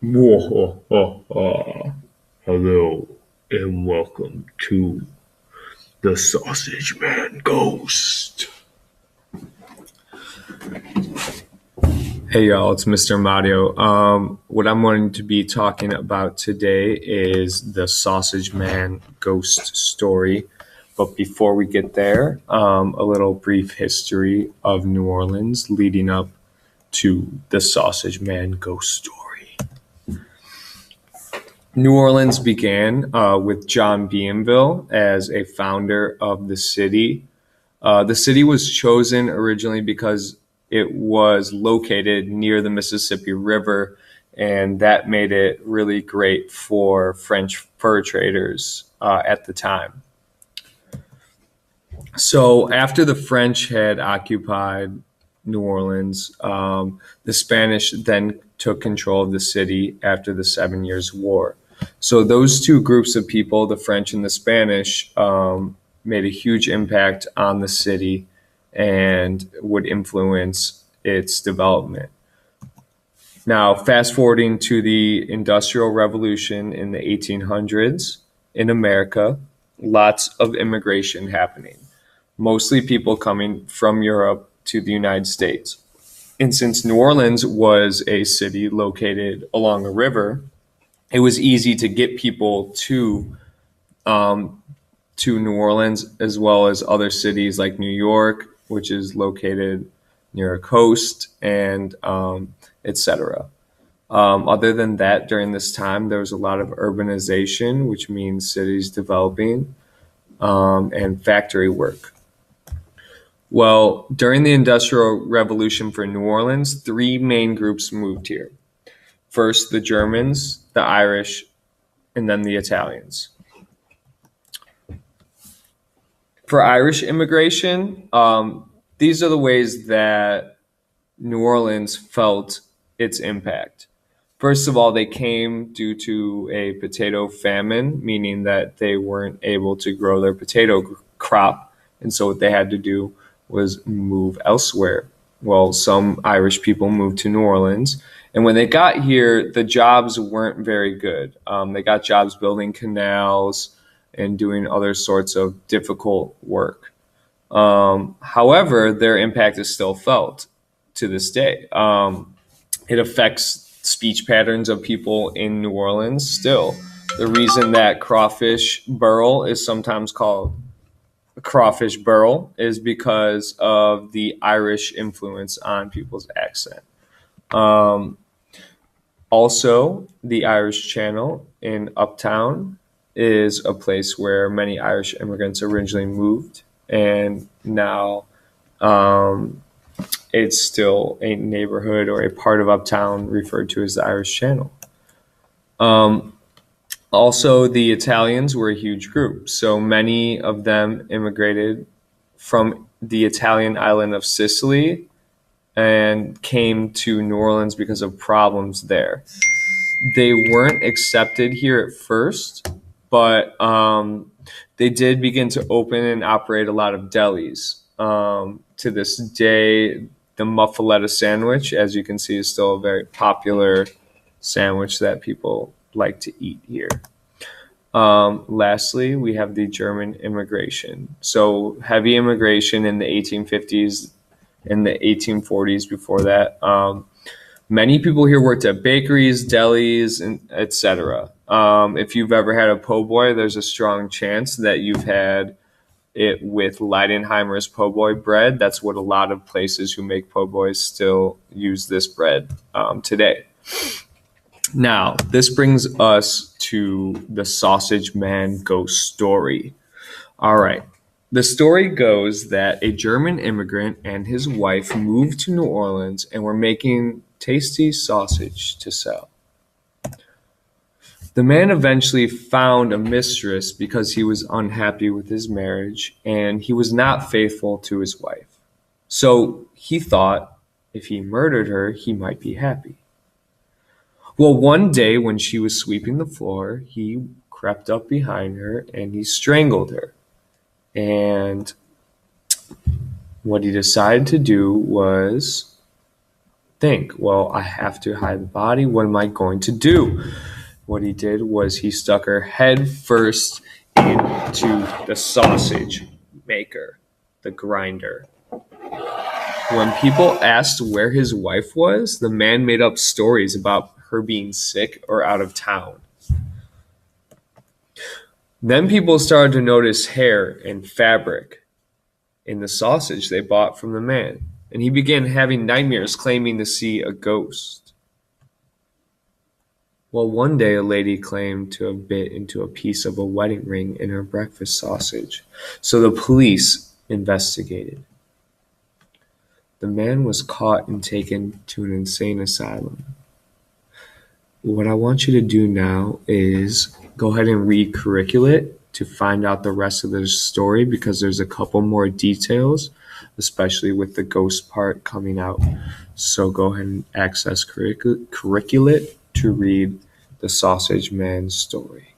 Mwahaha. Hello and welcome to the Sausage Man Ghost. Hey y'all, it's Mr. Mario. What I'm going to be talking about today is the Sausage Man Ghost story. But before we get there, a little brief history of New Orleans leading up to the Sausage Man Ghost story. New Orleans began with John Bienville as a founder of the city. The city was chosen originally because it was located near the Mississippi River, and that made it really great for French fur traders at the time. So after the French had occupied New Orleans, the Spanish then took control of the city after the 7 Years' War. So those two groups of people, the French and the Spanish, made a huge impact on the city and would influence its development. Now, fast forwarding to the Industrial Revolution in the 1800s in America, lots of immigration happening, mostly people coming from Europe to the United States. And since New Orleans was a city located along a river, it was easy to get people to New Orleans, as well as other cities like New York, which is located near a coast, and etc. Other than that, during this time, there was a lot of urbanization, which means cities developing, and factory work. Well, during the Industrial Revolution for New Orleans, three main groups moved here. First, the Germans, the Irish, and then the Italians. For Irish immigration, these are the ways that New Orleans felt its impact. First of all, they came due to a potato famine, meaning that they weren't able to grow their potato crop, and so what they had to do was move elsewhere. Well, some Irish people moved to New Orleans, and when they got here, the jobs weren't very good. They got jobs building canals and doing other sorts of difficult work. However, their impact is still felt to this day. It affects speech patterns of people in New Orleans still. The reason that Crawfish Borough is sometimes called Crawfish Borough is because of the Irish influence on people's accent. Also, the Irish Channel in Uptown is a place where many Irish immigrants originally moved, and now it's still a neighborhood or a part of Uptown referred to as the Irish Channel. Also, the Italians were a huge group. So many of them immigrated from the Italian island of Sicily and came to New Orleans because of problems there. They weren't accepted here at first, but they did begin to open and operate a lot of delis. To this day, the muffaletta sandwich, as you can see, is still a very popular sandwich that people like to eat here. Lastly, we have the German immigration. So heavy immigration in the 1850s and the 1840s before that. Many people here worked at bakeries, delis, and etc. If you've ever had a po' boy, there's a strong chance that you've had it with Leidenheimer's po' boy bread. That's what a lot of places who make po' boys still use this bread today. Now, this brings us to the Sausage Man Ghost story. All right. The story goes that a German immigrant and his wife moved to New Orleans and were making tasty sausage to sell. The man eventually found a mistress because he was unhappy with his marriage and he was not faithful to his wife. So he thought if he murdered her, he might be happy. Well, one day when she was sweeping the floor, he crept up behind her and he strangled her. And what he decided to do was think, well, I have to hide the body. What am I going to do? What he did was he stuck her head first into the sausage maker, the grinder. When people asked where his wife was, the man made up stories about her being sick or out of town. Then people started to notice hair and fabric in the sausage they bought from the man, and he began having nightmares claiming to see a ghost. Well, one day a lady claimed to have bit into a piece of a wedding ring in her breakfast sausage, so the police investigated. The man was caught and taken to an insane asylum. What I want you to do now is go ahead and read Curriculate to find out the rest of the story, because there's a couple more details, especially with the ghost part coming out. So go ahead and access Curriculate to read the Sausage Man story.